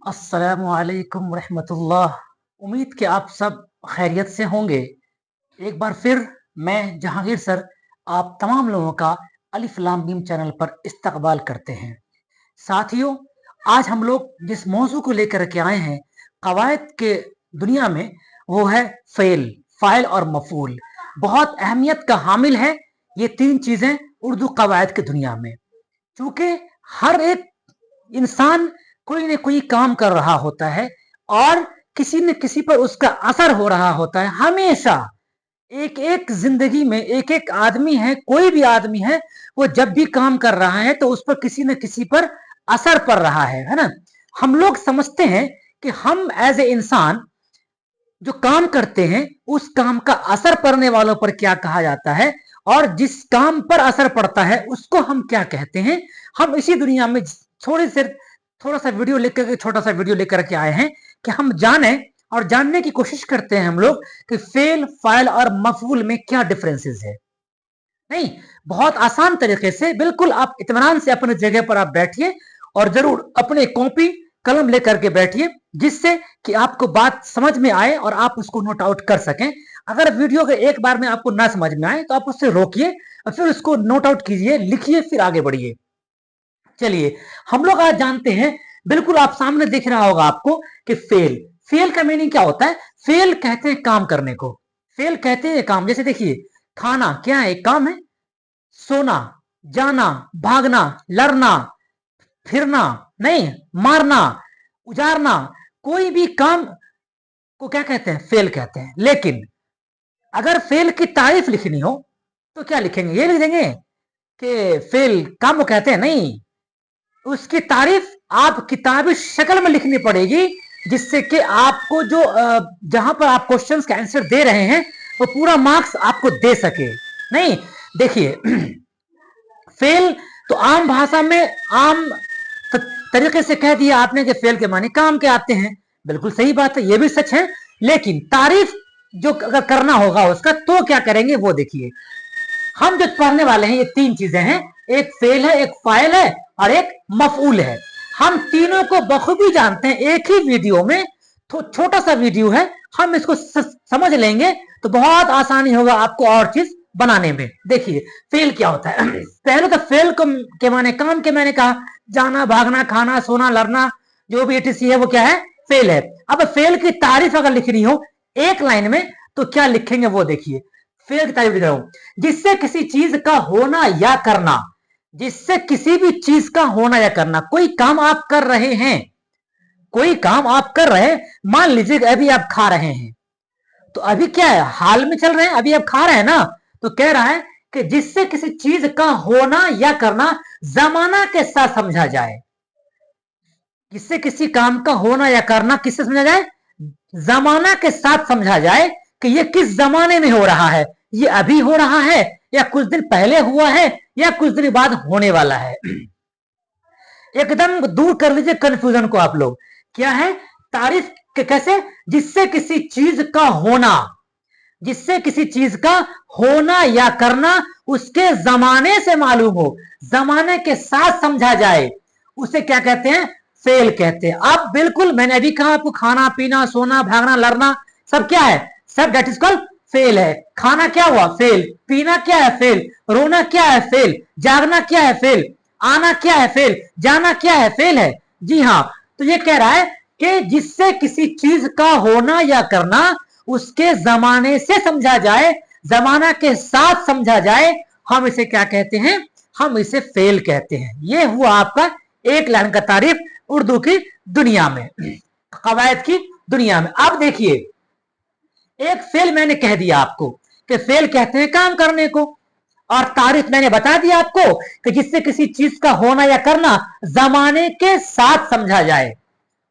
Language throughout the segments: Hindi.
अस्सलामुअलैकुम रहमतुल्लाह। उम्मीद कि आप सब खैरियत से होंगे। एक बार फिर मैं जहांगीर सर आप तमाम लोगों का अलिफ लाम मीम चैनल पर इस्तकबाल करते हैं। साथियों, आज हम लोग जिस मौजू को लेकर के आए हैं कवायद के दुनिया में, वो है फ़ेल, फ़ाइल और मफ़ूल। बहुत अहमियत का हामिल है ये तीन चीज़ें उर्दू कवायद की दुनिया में। चूँकि हर एक इंसान कोई न कोई काम कर रहा होता है और किसी न किसी पर उसका असर हो रहा होता है। हमेशा एक एक जिंदगी में एक एक आदमी है, कोई भी आदमी है, वो जब भी काम कर रहा है तो उस पर किसी न किसी पर असर पड़ रहा है ना। हम लोग समझते हैं कि हम एज ए इंसान जो काम करते हैं उस काम का असर पड़ने वालों पर क्या कहा जाता है, और जिस काम पर असर पड़ता है उसको हम क्या कहते हैं। हम इसी दुनिया में थोड़ा सा वीडियो लेकर के छोटा सा वीडियो लेकर के आए हैं कि हम जाने और जानने की कोशिश करते हैं हम लोग कि फेल, फाइल और मफूल में क्या डिफरेंसेस है। नहीं, बहुत आसान तरीके से, बिल्कुल आप इत्मीनान से अपने जगह पर आप बैठिए और जरूर अपने कॉपी कलम लेकर के बैठिए, जिससे कि आपको बात समझ में आए और आप उसको नोट आउट कर सकें। अगर वीडियो के एक बार में आपको ना समझ में आए तो आप उससे रोकिए और फिर उसको नोट आउट कीजिए, लिखिए, फिर आगे बढ़िए। चलिए, हम लोग आज जानते हैं, बिल्कुल आप सामने दिख रहा होगा आपको कि फेल, फेल का मीनिंग क्या होता है। फेल कहते हैं काम करने को, फेल कहते हैं काम। जैसे देखिए, खाना क्या है, एक काम है। सोना, जाना, भागना, लड़ना, फिरना, नहीं, मारना, उजारना, कोई भी काम को क्या कहते हैं, फेल कहते हैं। लेकिन अगर फेल की तारीफ लिखनी हो तो क्या लिखेंगे, ये लिख देंगे कि फेल काम को कहते हैं? नहीं, उसकी तारीफ आप किताबी शक्ल में लिखनी पड़ेगी, जिससे कि आपको जो जहां पर आप क्वेश्चंस का आंसर दे रहे हैं वो पूरा मार्क्स आपको दे सके। नहीं, देखिए, फेल तो आम भाषा में आम तरीके से कह दिया आपने कि फेल के माने काम के आते हैं। बिल्कुल सही बात है, ये भी सच है। लेकिन तारीफ जो अगर करना होगा उसका, तो क्या करेंगे वो देखिए। हम जो पढ़ने वाले हैं ये तीन चीजें हैं, एक फेल है, एक फाइल है और एक मफूल है। हम तीनों को बखूबी जानते हैं। एक ही वीडियो में, तो छोटा सा वीडियो है, हम इसको समझ लेंगे तो बहुत आसानी होगा आपको और चीज बनाने में। देखिए, फेल क्या होता है। पहले तो फेल को के माने काम के, मैंने कहा जाना, भागना, खाना, सोना, लड़ना, जो भी एटीसी है वो क्या है, फेल है। अब फेल की तारीफ अगर लिखनी हो एक लाइन में तो क्या लिखेंगे वो देखिए। फेल की तारीफ लिख रहा हूं, जिससे किसी चीज का होना या करना, जिससे किसी भी चीज का होना या करना। कोई काम आप कर रहे हैं, कोई काम आप कर रहे हैं, मान लीजिए अभी आप खा रहे हैं, तो अभी क्या है, हाल में चल रहे हैं, अभी आप खा रहे हैं ना, तो कह रहा है कि जिससे किसी चीज का होना या करना जमाना के साथ समझा जाए। जिससे किसी काम का होना या करना किससे समझा जाए, जमाना के साथ समझा जाए कि ये किस जमाने में हो रहा है, ये अभी हो रहा है या कुछ दिन पहले हुआ है या कुछ दिन बाद होने वाला है। एकदम दूर कर लीजिए कंफ्यूजन को आप लोग। क्या है तारीफ कैसे, जिससे किसी चीज का होना, जिससे किसी चीज का होना या करना उसके जमाने से मालूम हो, जमाने के साथ समझा जाए, उसे क्या कहते हैं, फेल कहते हैं। अब बिल्कुल मैंने अभी कहा आपको, खाना, पीना, सोना, भागना, लड़ना, सब क्या है, सब डेट इज कॉल्ड फेल है। खाना क्या हुआ, फेल। पीना क्या है, फेल। रोना क्या है, फेल। जागना क्या है, फेल। आना क्या है, फेल। जाना क्या है, फेल है। जी हाँ, तो ये कह रहा है कि जिससे किसी चीज का होना या करना उसके जमाने से समझा जाए, जमाना के साथ समझा जाए, हम इसे क्या कहते हैं, हम इसे फेल कहते हैं। ये हुआ आपका एक लाइन का तारीफ उर्दू की दुनिया में, कवायद की दुनिया में। अब देखिए, एक फेल मैंने कह दिया आपको कि फेल कहते हैं काम करने को, और तारीफ मैंने बता दिया आपको कि जिससे किसी चीज का होना या करना जमाने के साथ समझा जाए,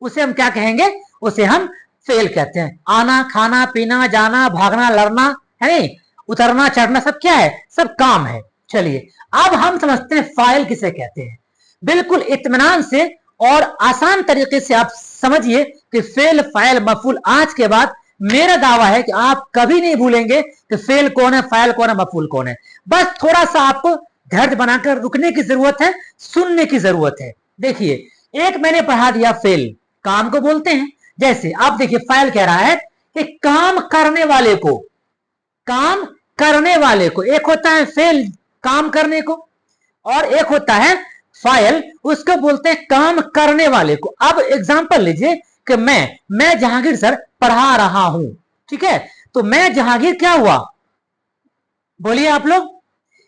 उसे हम क्या कहेंगे, उसे हम फेल कहते हैं। आना, खाना, पीना, जाना, भागना, लड़ना, है नहीं, उतरना, चढ़ना, सब क्या है, सब काम है। चलिए, अब हम समझते हैं फाइल किसे कहते हैं। बिल्कुल इत्मीनान से और आसान तरीके से आप समझिए कि फेल, फाइल, मफूल, आज के बाद मेरा दावा है कि आप कभी नहीं भूलेंगे कि फेल कौन है, फाइल कौन है, मफूल कौन है। बस थोड़ा सा आपको धैर्य बनाकर रुकने की जरूरत है, सुनने की जरूरत है। देखिए, एक मैंने पढ़ा दिया फेल, काम को बोलते हैं। जैसे आप देखिए फाइल कह रहा है कि काम करने वाले को, काम करने वाले को, एक होता है फेल काम करने को और एक होता है फाइल, उसको बोलते हैं काम करने वाले को। अब एग्जांपल लीजिए कि मैं जहांगीर सर पढ़ा रहा हूं, ठीक है, तो मैं जहांगीर क्या हुआ, बोलिए आप लोग,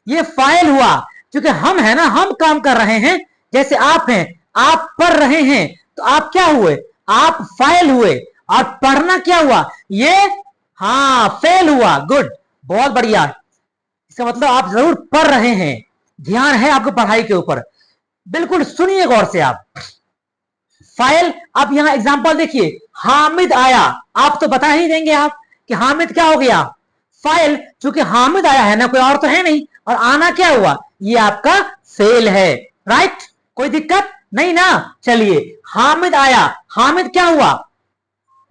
ये फाइल हुआ, क्योंकि हम है ना, हम काम कर रहे हैं। जैसे आप हैं, आप पढ़ रहे हैं, तो आप क्या हुए, आप फाइल हुए, और पढ़ना क्या हुआ, ये हाँ फेल हुआ। गुड, बहुत बढ़िया, इसका मतलब आप जरूर पढ़ रहे हैं, ध्यान है आपको पढ़ाई के ऊपर। बिल्कुल सुनिए गौर से आप। फाइल, अब यहां एग्जांपल देखिए, हामिद आया, आप तो बता ही देंगे आप कि हामिद क्या हो गया, फाइल, चूंकि हामिद आया है ना, कोई और तो है नहीं, और आना क्या हुआ, ये आपका फेल है, राइट, कोई दिक्कत नहीं ना। चलिए हामिद आया, हामिद क्या हुआ,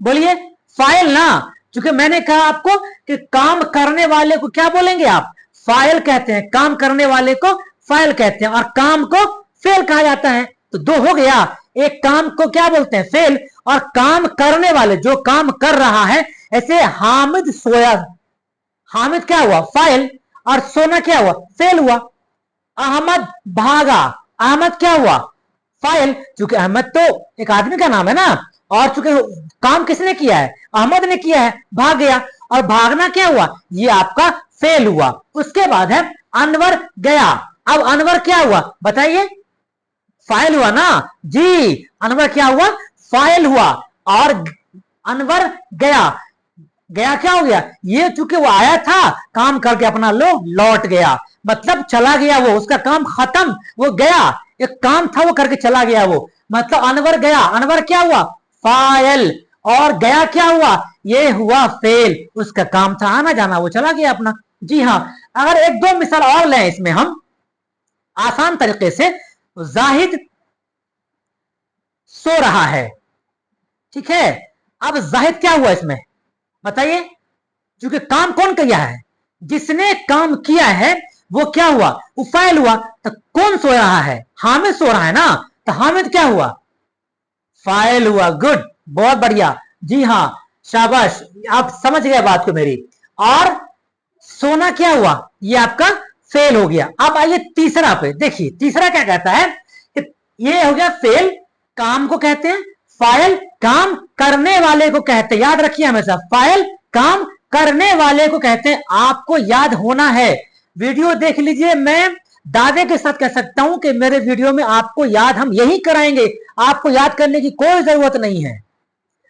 बोलिए, फाइल ना, क्योंकि मैंने कहा आपको कि काम करने वाले को क्या बोलेंगे आप, फाइल कहते हैं, काम करने वाले को फाइल कहते हैं, और काम को फेल कहा जाता है। तो दो हो गया, एक काम को क्या बोलते हैं, फेल, और काम करने वाले जो काम कर रहा है, ऐसे हामिद सोया, हामिद क्या हुआ, फाइल, और सोना क्या हुआ, फेल हुआ। अहमद भागा, अहमद क्या हुआ, फाइल, क्योंकि अहमद तो एक आदमी का नाम है ना, और चूंकि काम किसने किया है, अहमद ने किया है, भाग गया, और भागना क्या हुआ, ये आपका फेल हुआ। उसके बाद है अनवर गया, अब अनवर क्या हुआ बताइए, फाइल हुआ ना जी, अनवर क्या हुआ, फाइल हुआ, और अनवर गया, गया क्या हो गया, ये चूंकि वो आया था काम करके अपना लौट गया, मतलब चला गया, वो उसका काम खत्म, वो गया, एक काम था वो करके चला गया वो, मतलब अनवर गया, अनवर क्या हुआ, फाइल, और गया क्या हुआ, ये हुआ फेल, उसका काम था आना जाना, वो चला गया अपना। जी हाँ, अगर एक दो मिसाल और लें इसमें हम आसान तरीके से, जाहिद सो रहा है, ठीक है, अब जाहिद क्या हुआ इसमें बताइए, क्योंकि काम कौन किया है, जिसने काम किया है वो क्या हुआ, वो फाइल हुआ, तो कौन सो रहा है, हामिद सो रहा है ना, तो हामिद क्या हुआ, फाइल हुआ। गुड, बहुत बढ़िया, जी हाँ, शाबाश, आप समझ गए बात को मेरी। और सोना क्या हुआ, ये आपका फेल हो गया। अब आइए तीसरा पे, देखिए तीसरा क्या कहता है कि ये हो गया फेल, काम को कहते हैं, फाइल काम करने वाले को कहते हैं, याद रखिए हमेशा, फाइल काम करने वाले को कहते हैं, आपको याद होना है। वीडियो देख लीजिए, मैं दावे के साथ कह सकता हूं कि मेरे वीडियो में आपको याद हम यही कराएंगे, आपको याद करने की कोई जरूरत नहीं है,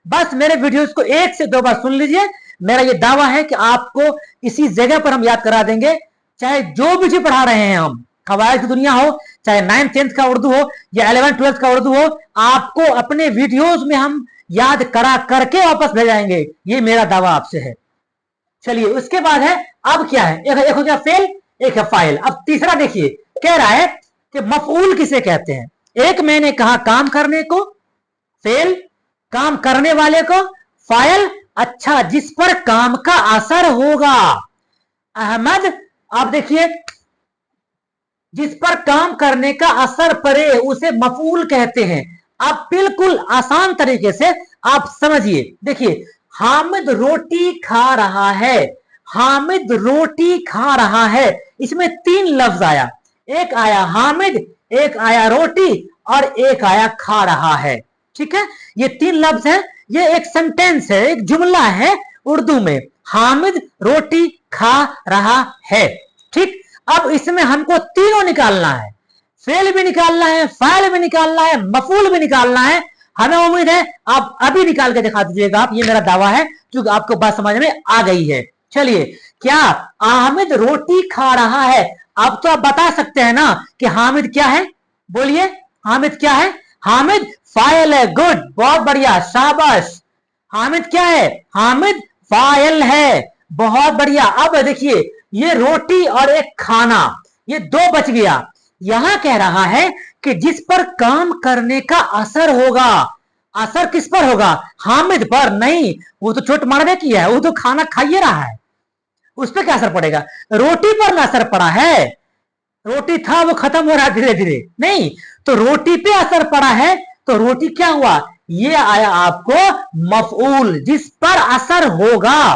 बस मेरे वीडियोस को एक से दो बार सुन लीजिए, मेरा ये दावा है कि आपको इसी जगह पर हम याद करा देंगे, चाहे जो भी पढ़ा रहे हैं हम, कवायद की दुनिया हो, चाहे 9th 10th का उर्दू हो या 11th 12th का उर्दू हो, आपको अपने वीडियोस में हम याद करा करके वापस भेजाएंगे, ये मेरा दावा आपसे है। चलिए उसके बाद है, अब क्या है, एक हो गया फेल, एक है फाइल। अब तीसरा देखिए, कह रहा है कि मफऊल किसे कहते हैं, एक मैंने कहा काम करने को फेल, काम करने वाले को फाइल, अच्छा जिस पर काम का असर होगा, अहमद, आप देखिए जिस पर काम करने का असर पड़े उसे मफूल कहते हैं। आप बिल्कुल आसान तरीके से आप समझिए, देखिए हामिद रोटी खा रहा है, हामिद रोटी खा रहा है, इसमें तीन लफ्ज आया, एक आया हामिद, एक आया रोटी, और एक आया खा रहा है, ठीक है, ये तीन लफ्ज है, ये एक सेंटेंस है, एक जुमला है उर्दू में, हामिद रोटी खा रहा है, ठीक। अब इसमें हमको तीनों निकालना है, फेल भी निकालना है, फाइल भी निकालना है, मफूल भी निकालना है। हमें उम्मीद है आप अभी निकाल के दिखा दीजिएगा आप, ये मेरा दावा है, क्योंकि आपको बात समझ में आ गई है। चलिए, क्या हामिद रोटी खा रहा है, अब तो आप बता सकते हैं ना कि हामिद क्या है, बोलिए हामिद क्या है, हामिद फाइल है। गुड, बहुत बढ़िया, शाबाश, हामिद क्या है, हामिद फाइल है, बहुत बढ़िया। अब देखिए ये रोटी और एक खाना, ये दो बच गया, यहां कह रहा है कि जिस पर काम करने का असर होगा, असर किस पर होगा, हामिद पर नहीं, वो तो चोट मारने की है, वो तो खाना खाइए रहा है, उस पर क्या असर पड़ेगा, रोटी पर ना असर पड़ा है, रोटी था वो खत्म हो रहा है धीरे धीरे, नहीं, तो रोटी पे असर पड़ा है, तो रोटी क्या हुआ, ये आया आपको मफऊल, जिस पर असर होगा।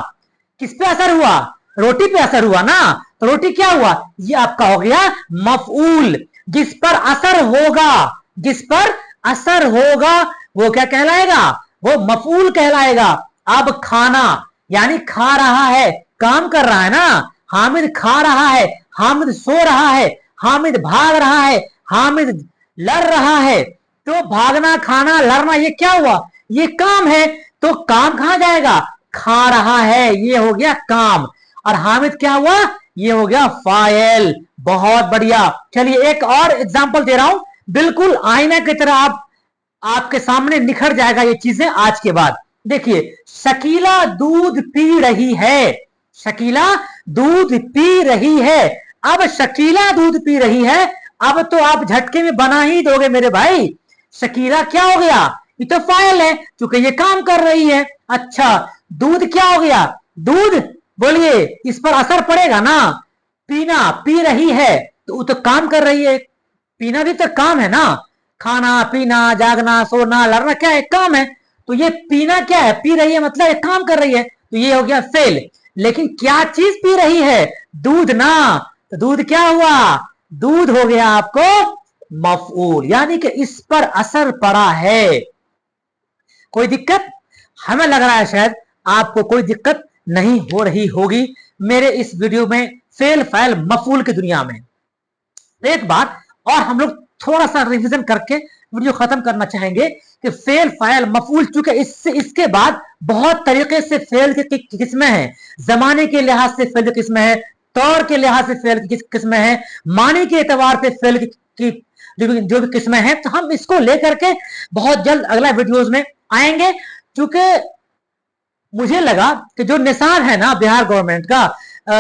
किस पे असर हुआ? रोटी पे असर हुआ ना, तो रोटी क्या हुआ? ये आपका हो गया मफऊल। जिस पर असर होगा, जिस पर असर होगा वो क्या कहलाएगा? वो मफऊल कहलाएगा। अब खाना यानी खा रहा है, काम कर रहा है ना। हामिद खा रहा है, हामिद सो रहा है, हामिद भाग रहा है, हामिद लड़ रहा है। तो भागना, खाना, लड़ना ये क्या हुआ? ये काम है। तो काम कहां जाएगा? खा रहा है, ये हो गया काम। और हामिद क्या हुआ? ये हो गया फाइल। बहुत बढ़िया। चलिए एक और एग्जांपल दे रहा हूं, बिल्कुल आईना की तरह आपके सामने निखर जाएगा ये चीजें आज के बाद। देखिए, शकीला दूध पी रही है, शकीला दूध पी रही है। अब शकीला दूध पी रही है, अब तो आप झटके में बना ही दोगे मेरे भाई। शकीला क्या हो गया? ये तो फाइल है, क्योंकि ये काम कर रही है। अच्छा, दूध क्या हो गया? दूध, बोलिए, इस पर असर पड़ेगा ना। पीना, पी रही है, तो वो तो काम कर रही है। पीना भी तो काम है ना। खाना, पीना, जागना, सोना, लड़ना क्या है? काम है। तो ये पीना क्या है? पी रही है, मतलब ये काम कर रही है, तो ये हो गया फेल। लेकिन क्या चीज पी रही है? दूध ना। तो दूध क्या हुआ? दूध हो गया आपको मफऊल, यानी कि इस पर असर पड़ा है। कोई दिक्कत? हमें लग रहा है शायद आपको कोई दिक्कत नहीं हो रही होगी मेरे इस वीडियो में फेल फाइल मफऊल की दुनिया में। एक बात और हम लोग थोड़ा सा रिवीजन करके वीडियो खत्म करना चाहेंगे कि फेल फाइल मफऊल, चूंकि इससे इसके बाद बहुत तरीके से फेल की किस्में हैं। जमाने के लिहाज से फेल की किस्में हैं, तौर के लिहाज से फेल की किस्में हैं, मानी के एतबार से फेल की जो भी किस्में हैं। तो हम इसको लेकर के बहुत जल्द अगला वीडियोज में आएंगे। क्योंकि मुझे लगा कि जो निसाब है ना बिहार गवर्नमेंट का,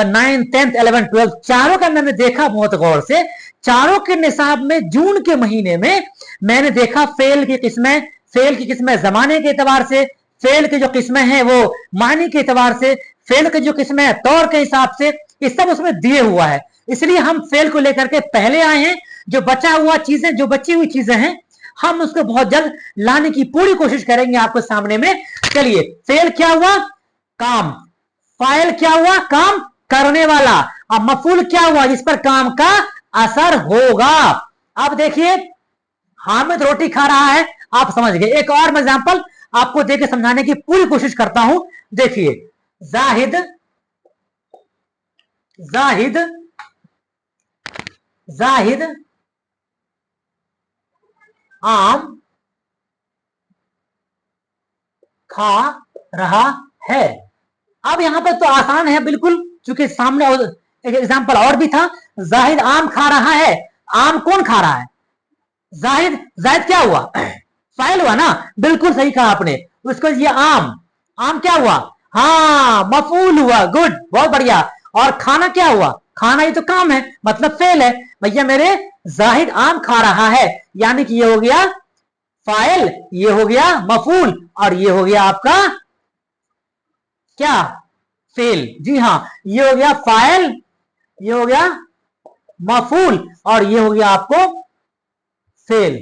9th 10th 11th 12th चारों का मैंने देखा बहुत गौर से। चारों के निसाब में जून के महीने में मैंने देखा फेल की किस्में, फेल की किस्में जमाने के एतबार से, फेल की जो किस्में हैं वो मानी के एतबार से, फेल की जो किस्में हैं तौर के हिसाब से, ये सब उसमें दिए हुआ है। इसलिए हम फेल को लेकर के पहले आए हैं। जो बचा हुआ चीजें, जो बची हुई चीजें हैं, हम उसको बहुत जल्द लाने की पूरी कोशिश करेंगे आपके सामने में। चलिए, फेल क्या हुआ? काम। फाइल क्या हुआ? काम करने वाला। अब मफूल क्या हुआ? जिस पर काम का असर होगा। अब देखिए, हामिद रोटी खा रहा है, आप समझ गए। एक और मैं एग्जांपल आपको देके समझाने की पूरी कोशिश करता हूं। देखिए, जाहिद, जाहिद, जाहिद आम खा रहा है। अब यहां पर तो आसान है बिल्कुल, क्योंकि सामने एक एग्जांपल और भी था। जाहिद आम खा रहा है। आम कौन खा रहा है? जाहिद। जाहिद क्या हुआ? फाइल हुआ ना। बिल्कुल सही कहा आपने। उसको ये आम, आम क्या हुआ? हाँ, मफूल हुआ। गुड, बहुत बढ़िया। और खाना क्या हुआ? खाना ये तो काम है, मतलब फेल है। भैया मेरे, जाहिद आम खा रहा है, यानी कि ये हो गया फाइल, ये हो गया मफूल, और ये हो गया आपका क्या? फेल। जी हाँ, ये हो गया फाइल, ये हो गया मफूल, और ये हो गया आपको फेल।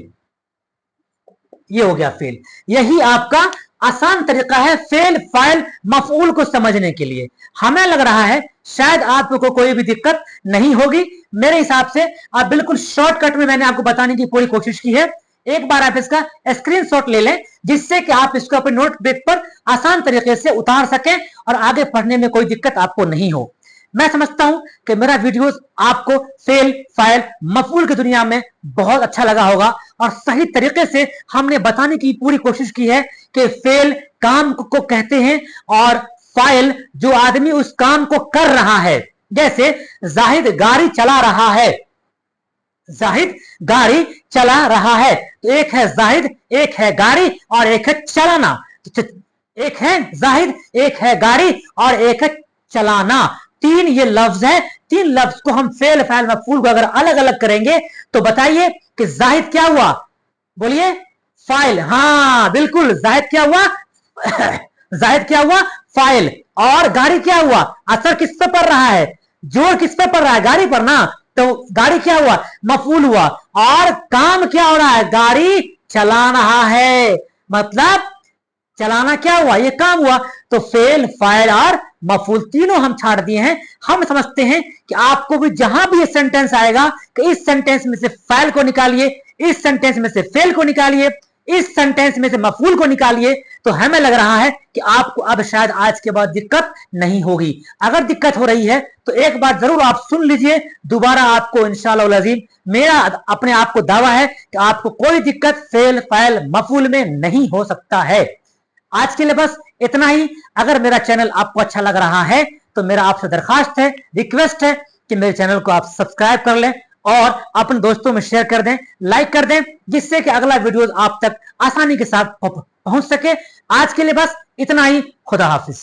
ये हो गया फेल। यही आपका आसान तरीका है फेल फाइल मफूल को समझने के लिए। हमें लग रहा है शायद आपको कोई भी दिक्कत नहीं होगी। मेरे हिसाब से आप बिल्कुल शॉर्टकट में मैंने आपको बताने की पूरी कोशिश की है। एक बार आप इसका स्क्रीनशॉट ले लें, जिससे कि आप इसको अपने नोटबुक पर आसान तरीके से उतार सकें और आगे पढ़ने में कोई दिक्कत आपको नहीं हो। मैं समझता हूं कि मेरा वीडियोस आपको फेल फाइल मफूल की दुनिया में बहुत अच्छा लगा होगा, और सही तरीके से हमने बताने की पूरी कोशिश की है कि फेल काम को कहते हैं, और फाइल जो आदमी उस काम को कर रहा है। जैसे जाहिद गाड़ी चला रहा है, जाहिद गाड़ी चला रहा है। तो एक है जाहिद, एक है गाड़ी, और एक है चलाना। एक है जाहिद, एक है गाड़ी, और एक है चलाना। तीन ये लफ्ज है। तीन लफ्ज को हम फेल फाइल मफूल को अगर अलग अलग करेंगे तो बताइए कि जाहिद क्या हुआ? बोलिए, फाइल। हाँ बिल्कुल, जाहिद क्या हुआ? जाहिद क्या हुआ? फाइल। और गाड़ी क्या हुआ? असर किस पे पड़ रहा है? जोर किस पे पड़ रहा है? गाड़ी पर ना। तो गाड़ी क्या हुआ? मफूल हुआ। और काम क्या हो रहा है? गाड़ी चला रहा है। मतलब चलाना क्या हुआ, ये काम हुआ। तो फेल, फाइल और मफूल तीनों हम छाड़ दिए हैं। हम समझते हैं कि आपको भी जहां भी ये सेंटेंस आएगा कि इस सेंटेंस में से फाइल को निकालिए, इस सेंटेंस में से फेल को निकालिए, इस सेंटेंस में से मफूल को निकालिए, तो हमें लग रहा है कि आपको अब शायद आज के बाद दिक्कत नहीं होगी। अगर दिक्कत हो रही है तो एक बार जरूर आप सुन लीजिए, दोबारा आपको इंशाअल्लाह अज़ीम मेरा अपने आप को दावा है कि आपको कोई दिक्कत फेल, फाइल, मफूल में नहीं हो सकता है। आज के लिए बस इतना ही। अगर मेरा चैनल आपको अच्छा लग रहा है तो मेरा आपसे दरखास्त है, रिक्वेस्ट है कि मेरे चैनल को आप सब्सक्राइब कर लें और अपने दोस्तों में शेयर कर दें, लाइक कर दें, जिससे कि अगला वीडियो आप तक आसानी के साथ पहुंच सके। आज के लिए बस इतना ही। खुदा हाफिज।